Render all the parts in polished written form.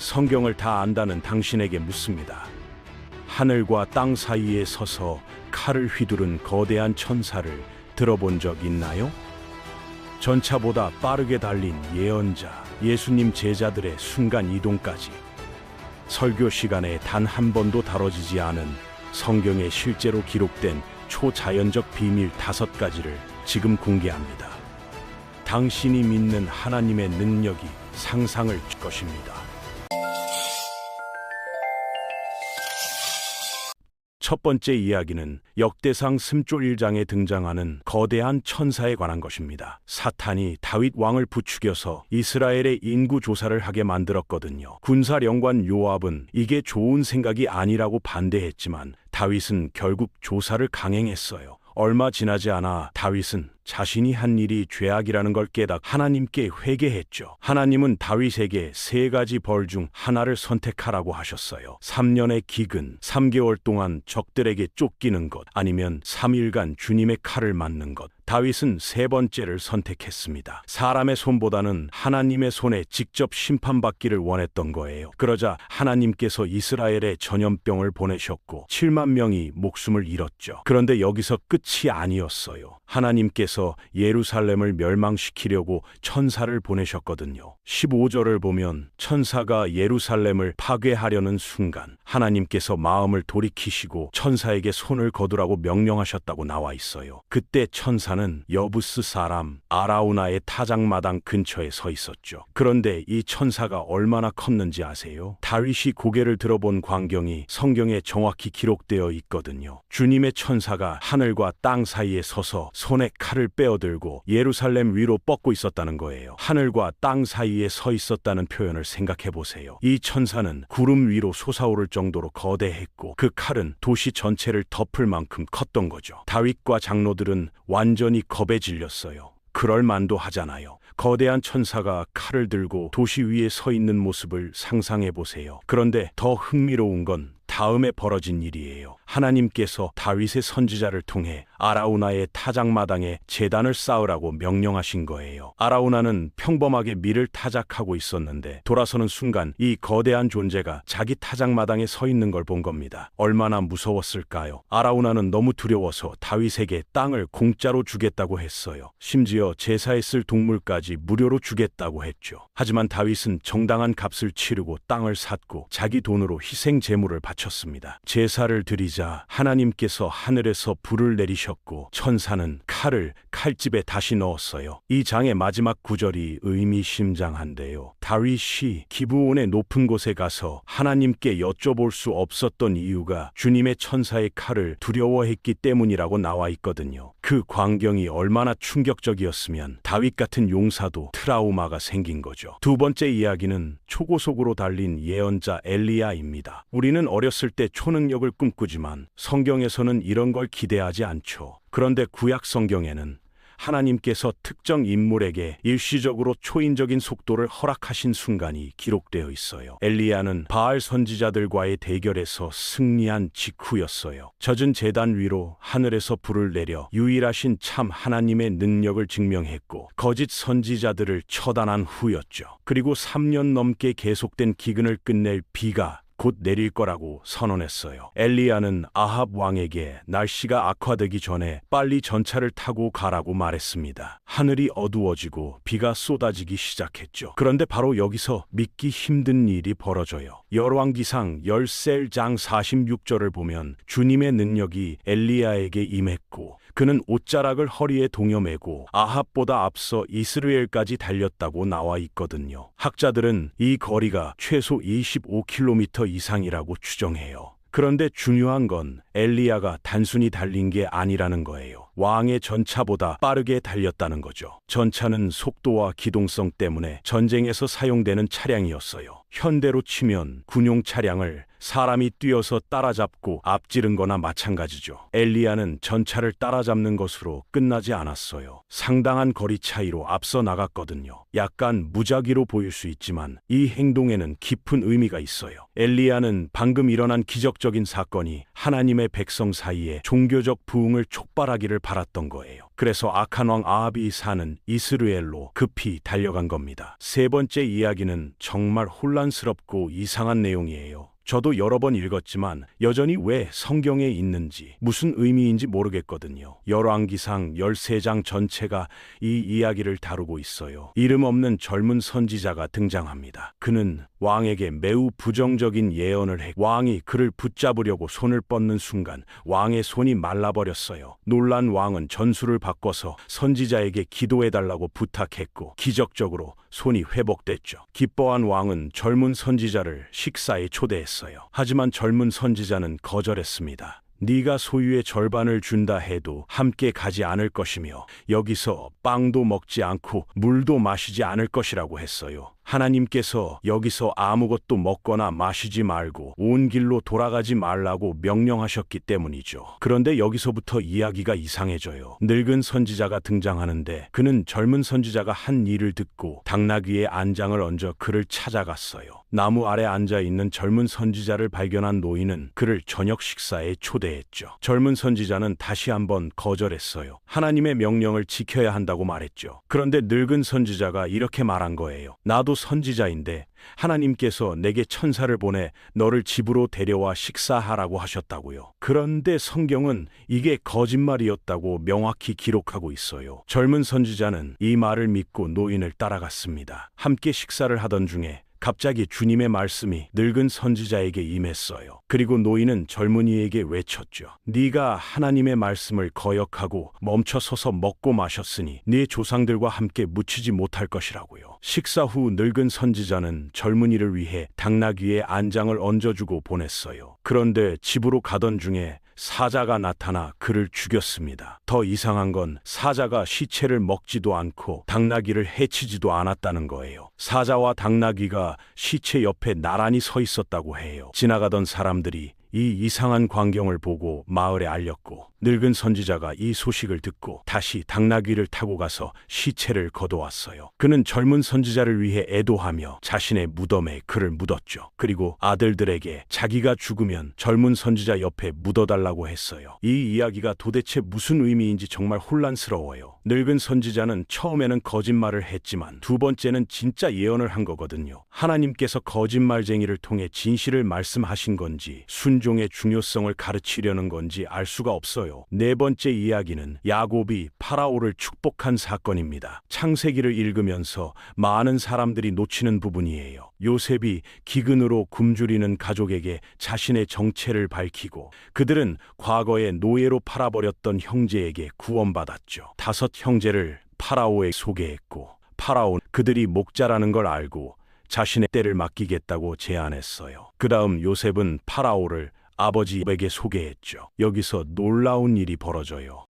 성경을 다 안다는 당신에게 묻습니다. 하늘과 땅 사이에 서서 칼을 휘두른 거대한 천사를 들어본 적 있나요? 전차보다 빠르게 달린 예언자, 예수님 제자들의 순간 이동까지 설교 시간에 단 한 번도 다뤄지지 않은 성경에 실제로 기록된 초자연적 비밀 5가지를 지금 공개합니다. 당신이 믿는 하나님의 능력이 상상을 줄 것입니다. 첫 번째 이야기는 역대상 승조 1장에 등장하는 거대한 천사에 관한 것입니다. 사탄이 다윗 왕을 부추겨서 이스라엘의 인구 조사를 하게 만들었거든요. 군사령관 요압은 이게 좋은 생각이 아니라고 반대했지만 다윗은 결국 조사를 강행했어요. 얼마 지나지 않아 다윗은 자신이 한 일이 죄악이라는 걸 깨닫 하나님께 회개했죠. 하나님은 다윗에게 3가지 벌 중 하나를 선택하라고 하셨어요. 3년의 기근, 3개월 동안 적들에게 쫓기는 것, 아니면 3일간 주님의 칼을 맞는 것. 다윗은 3번째를 선택했습니다. 사람의 손보다는 하나님의 손에 직접 심판받기를 원했던 거예요. 그러자 하나님께서 이스라엘에 전염병을 보내셨고 7만 명이 목숨을 잃었죠. 그런데 여기서 끝이 아니었어요. 하나님께서 예루살렘을 멸망시키려고 천사를 보내셨거든요. 15절을 보면 천사가 예루살렘을 파괴하려는 순간 하나님께서 마음을 돌이키시고 천사에게 손을 거두라고 명령하셨다고 나와 있어요. 그때 천사는 여부스 사람 아라우나의 타작마당 근처에 서 있었죠. 그런데 이 천사가 얼마나 컸는지 아세요? 다윗이 고개를 들어본 광경이 성경에 정확히 기록되어 있거든요. 주님의 천사가 하늘과 땅 사이에 서서 손에 칼을 빼어들고 예루살렘 위로 뻗고 있었다는 거예요. 하늘과 땅 사이에 서 있었다는 표현을 생각해 보세요. 이 천사는 구름 위로 솟아오를 정도로 거대했고 그 칼은 도시 전체를 덮을 만큼 컸던 거죠. 다윗과 장로들은 완전히 겁에 질렸어요. 그럴 만도 하잖아요. 거대한 천사가 칼을 들고 도시 위에 서 있는 모습을 상상해 보세요. 그런데 더 흥미로운 건 다음에 벌어진 일이에요. 하나님께서 다윗의 선지자를 통해 아라우나의 타작마당에 제단을 쌓으라고 명령하신 거예요. 아라우나는 평범하게 밀을 타작하고 있었는데 돌아서는 순간 이 거대한 존재가 자기 타작마당에 서 있는 걸 본 겁니다. 얼마나 무서웠을까요? 아라우나는 너무 두려워서 다윗에게 땅을 공짜로 주겠다고 했어요. 심지어 제사에 쓸 동물까지 무료로 주겠다고 했죠. 하지만 다윗은 정당한 값을 치르고 땅을 샀고 자기 돈으로 희생 제물을 바쳤습니다. 제사를 드리자 하나님께서 하늘에서 불을 내리셨고 천사는 칼을 칼집에 다시 넣었어요. 이 장의 마지막 구절이 의미심장한데요. 다윗이 기브온의 높은 곳에 가서 하나님께 여쭤볼 수 없었던 이유가 주님의 천사의 칼을 두려워했기 때문이라고 나와 있거든요. 그 광경이 얼마나 충격적이었으면 다윗 같은 용사도 트라우마가 생긴 거죠. 두 번째 이야기는 초고속으로 달린 예언자 엘리야입니다. 우리는 어렸을 때 초능력을 꿈꾸지만 성경에서는 이런 걸 기대하지 않죠. 그런데 구약 성경에는 하나님께서 특정 인물에게 일시적으로 초인적인 속도를 허락하신 순간이 기록되어 있어요. 엘리야는 바알 선지자들과의 대결에서 승리한 직후였어요. 젖은 제단 위로 하늘에서 불을 내려 유일하신 참 하나님의 능력을 증명했고 거짓 선지자들을 처단한 후였죠. 그리고 3년 넘게 계속된 기근을 끝낼 비가 곧 내릴 거라고 선언했어요. 엘리야는 아합 왕에게 날씨가 악화되기 전에 빨리 전차를 타고 가라고 말했습니다. 하늘이 어두워지고 비가 쏟아지기 시작했죠. 그런데 바로 여기서 믿기 힘든 일이 벌어져요. 열왕기상 10장 46절을 보면 주님의 능력이 엘리야에게 임했고 그는 옷자락을 허리에 동여매고 아합보다 앞서 이스라엘까지 달렸다고 나와 있거든요. 학자들은 이 거리가 최소 25km 이상이라고 추정해요. 그런데 중요한 건 엘리야가 단순히 달린 게 아니라는 거예요. 왕의 전차보다 빠르게 달렸다는 거죠. 전차는 속도와 기동성 때문에 전쟁에서 사용되는 차량이었어요. 현대로 치면 군용 차량을 사람이 뛰어서 따라잡고 앞지른 거나 마찬가지죠. 엘리야는 전차를 따라잡는 것으로 끝나지 않았어요. 상당한 거리 차이로 앞서 나갔거든요. 약간 무작위로 보일 수 있지만 이 행동에는 깊은 의미가 있어요. 엘리야는 방금 일어난 기적적인 사건이 하나님의 백성 사이에 종교적 부흥을 촉발하기를 바랐던 거예요. 그래서 악한 왕 아합이 사는 이스라엘로 급히 달려간 겁니다. 세 번째 이야기는 정말 혼란스럽고 이상한 내용이에요. 저도 여러 번 읽었지만 여전히 왜 성경에 있는지 무슨 의미인지 모르겠거든요. 열왕기상 13장 전체가 이 이야기를 다루고 있어요. 이름 없는 젊은 선지자가 등장합니다. 그는 왕에게 매우 부정적인 예언을 해 왕이 그를 붙잡으려고 손을 뻗는 순간 왕의 손이 말라버렸어요. 놀란 왕은 전술을 바꿔서 선지자에게 기도해달라고 부탁했고 기적적으로 손이 회복됐죠. 기뻐한 왕은 젊은 선지자를 식사에 초대했어요. 하지만 젊은 선지자는 거절했습니다. 네가 소유의 절반을 준다 해도 함께 가지 않을 것이며 여기서 빵도 먹지 않고 물도 마시지 않을 것이라고 했어요. 하나님께서 여기서 아무것도 먹거나 마시지 말고 온 길로 돌아가지 말라고 명령하셨기 때문이죠. 그런데 여기서부터 이야기가 이상해져요. 늙은 선지자가 등장하는데 그는 젊은 선지자가 한 일을 듣고 당나귀에 안장을 얹어 그를 찾아갔어요. 나무 아래 앉아있는 젊은 선지자를 발견한 노인은 그를 저녁 식사에 초대했죠. 젊은 선지자는 다시 한번 거절했어요. 하나님의 명령을 지켜야 한다고 말했죠. 그런데 늙은 선지자가 이렇게 말한 거예요. 나도 선지자인데 하나님께서 내게 천사를 보내 너를 집으로 데려와 식사하라고 하셨다고요. 그런데 성경은 이게 거짓말이었다고 명확히 기록하고 있어요. 젊은 선지자는 이 말을 믿고 노인을 따라갔습니다. 함께 식사를 하던 중에 갑자기 주님의 말씀이 늙은 선지자에게 임했어요. 그리고 노인은 젊은이에게 외쳤죠. 네가 하나님의 말씀을 거역하고 멈춰서서 먹고 마셨으니 네 조상들과 함께 묻히지 못할 것이라고요. 식사 후 늙은 선지자는 젊은이를 위해 당나귀에 안장을 얹어주고 보냈어요. 그런데 집으로 가던 중에 사자가 나타나 그를 죽였습니다. 더 이상한 건 사자가 시체를 먹지도 않고 당나귀를 해치지도 않았다는 거예요. 사자와 당나귀가 시체 옆에 나란히 서 있었다고 해요. 지나가던 사람들이 이 이상한 광경을 보고 마을에 알렸고 늙은 선지자가 이 소식을 듣고 다시 당나귀를 타고 가서 시체를 거둬왔어요. 그는 젊은 선지자를 위해 애도하며 자신의 무덤에 그를 묻었죠. 그리고 아들들에게 자기가 죽으면 젊은 선지자 옆에 묻어달라고 했어요. 이 이야기가 도대체 무슨 의미인지 정말 혼란스러워요. 늙은 선지자는 처음에는 거짓말을 했지만 두 번째는 진짜 예언을 한 거거든요. 하나님께서 거짓말쟁이를 통해 진실을 말씀하신 건지 순종의 중요성을 가르치려는 건지 알 수가 없어요. 네 번째 이야기는 야곱이 파라오를 축복한 사건입니다. 창세기를 읽으면서 많은 사람들이 놓치는 부분이에요. 요셉이 기근으로 굶주리는 가족에게 자신의 정체를 밝히고 그들은 과거에 노예로 팔아버렸던 형제에게 구원받았죠. 5 형제를 파라오에 소개했고 파라오는 그들이 목자라는 걸 알고 자신의 때를 맡기겠다고 제안했어요. 그 다음 요셉은 파라오를 아버지에게 소개했죠. 여기서 놀라운 일이 벌어져요.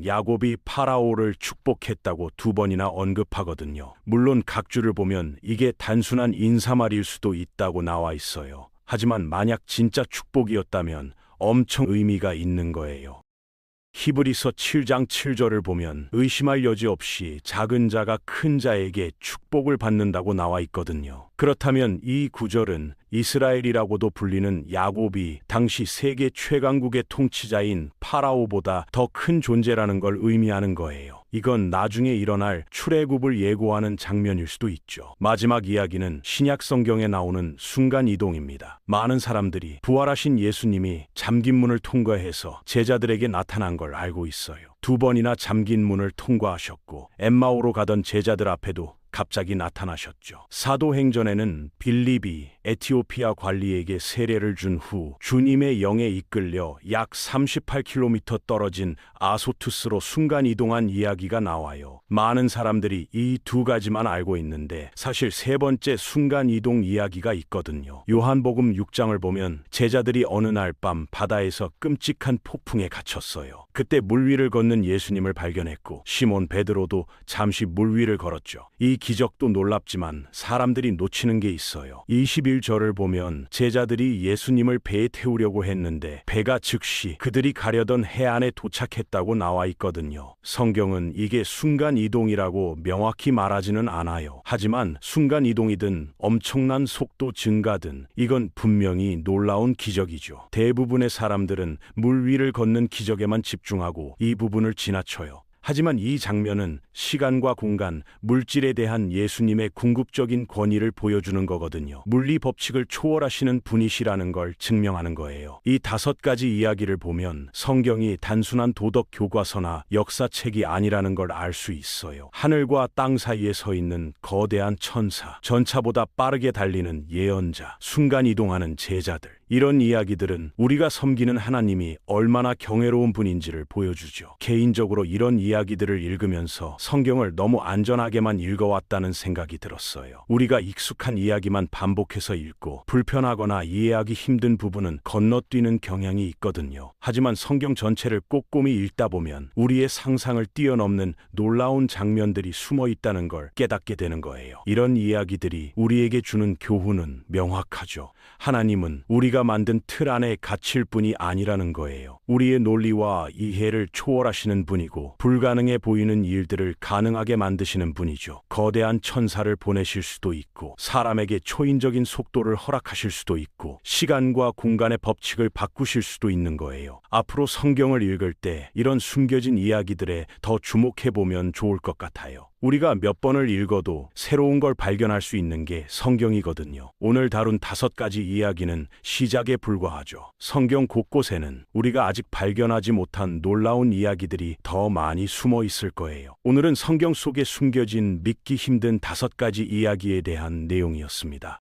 야곱이 파라오를 축복했다고 2번이나 언급하거든요. 물론 각주를 보면 이게 단순한 인사말일 수도 있다고 나와 있어요. 하지만 만약 진짜 축복이었다면 엄청 의미가 있는 거예요. 히브리서 7장 7절을 보면 의심할 여지 없이 작은 자가 큰 자에게 축복을 받는다고 나와 있거든요. 그렇다면 이 구절은 이스라엘이라고도 불리는 야곱이 당시 세계 최강국의 통치자인 파라오보다 더 큰 존재라는 걸 의미하는 거예요. 이건 나중에 일어날 출애굽을 예고하는 장면일 수도 있죠. 마지막 이야기는 신약 성경에 나오는 순간 이동입니다. 많은 사람들이 부활하신 예수님이 잠긴 문을 통과해서 제자들에게 나타난 걸 알고 있어요. 2번이나 잠긴 문을 통과하셨고 엠마오로 가던 제자들 앞에도 갑자기 나타나셨죠. 사도행전에는 빌립이 에티오피아 관리에게 세례를 준 후 주님의 영에 이끌려 약 38km 떨어진 아소투스로 순간 이동한 이야기가 나와요. 많은 사람들이 이 2가지만 알고 있는데 사실 3번째 순간 이동 이야기가 있거든요. 요한복음 6장을 보면 제자들이 어느 날 밤 바다에서 끔찍한 폭풍에 갇혔어요. 그때 물 위를 걷는 예수님을 발견했고 시몬 베드로도 잠시 물 위를 걸었죠. 이 기적도 놀랍지만 사람들이 놓치는 게 있어요. 21 올리브절을 보면 제자들이 예수님을 배에 태우려고 했는데 배가 즉시 그들이 가려던 해안에 도착했다고 나와 있거든요. 성경은 이게 순간이동이라고 명확히 말하지는 않아요. 하지만 순간이동이든 엄청난 속도 증가든 이건 분명히 놀라운 기적이죠. 대부분의 사람들은 물 위를 걷는 기적에만 집중하고 이 부분을 지나쳐요. 하지만 이 장면은 시간과 공간, 물질에 대한 예수님의 궁극적인 권위를 보여주는 거거든요. 물리 법칙을 초월하시는 분이시라는 걸 증명하는 거예요. 이 5가지 이야기를 보면 성경이 단순한 도덕 교과서나 역사책이 아니라는 걸 알 수 있어요. 하늘과 땅 사이에 서 있는 거대한 천사, 전차보다 빠르게 달리는 예언자, 순간이동하는 제자들. 이런 이야기들은 우리가 섬기는 하나님이 얼마나 경외로운 분인지를 보여주죠. 개인적으로 이런 이야기들을 읽으면서 성경을 너무 안전하게만 읽어왔다는 생각이 들었어요. 우리가 익숙한 이야기만 반복해서 읽고 불편하거나 이해하기 힘든 부분은 건너뛰는 경향이 있거든요. 하지만 성경 전체를 꼼꼼히 읽다 보면 우리의 상상을 뛰어넘는 놀라운 장면들이 숨어 있다는 걸 깨닫게 되는 거예요. 이런 이야기들이 우리에게 주는 교훈은 명확하죠. 하나님은 우리가 만든 틀 안에 갇힐 분이 아니라는 거예요. 우리의 논리와 이해를 초월하시는 분이고 불가능해 보이는 일들을 가능하게 만드시는 분이죠. 거대한 천사를 보내실 수도 있고 사람에게 초인적인 속도를 허락하실 수도 있고 시간과 공간의 법칙을 바꾸실 수도 있는 거예요. 앞으로 성경을 읽을 때 이런 숨겨진 이야기들에 더 주목해보면 좋을 것 같아요. 우리가 몇 번을 읽어도 새로운 걸 발견할 수 있는 게 성경이거든요. 오늘 다룬 5가지 이야기는 시작에 불과하죠. 성경 곳곳에는 우리가 아직 발견하지 못한 놀라운 이야기들이 더 많이 숨어 있을 거예요. 오늘은 성경 속에 숨겨진 믿기 힘든 5가지 이야기에 대한 내용이었습니다.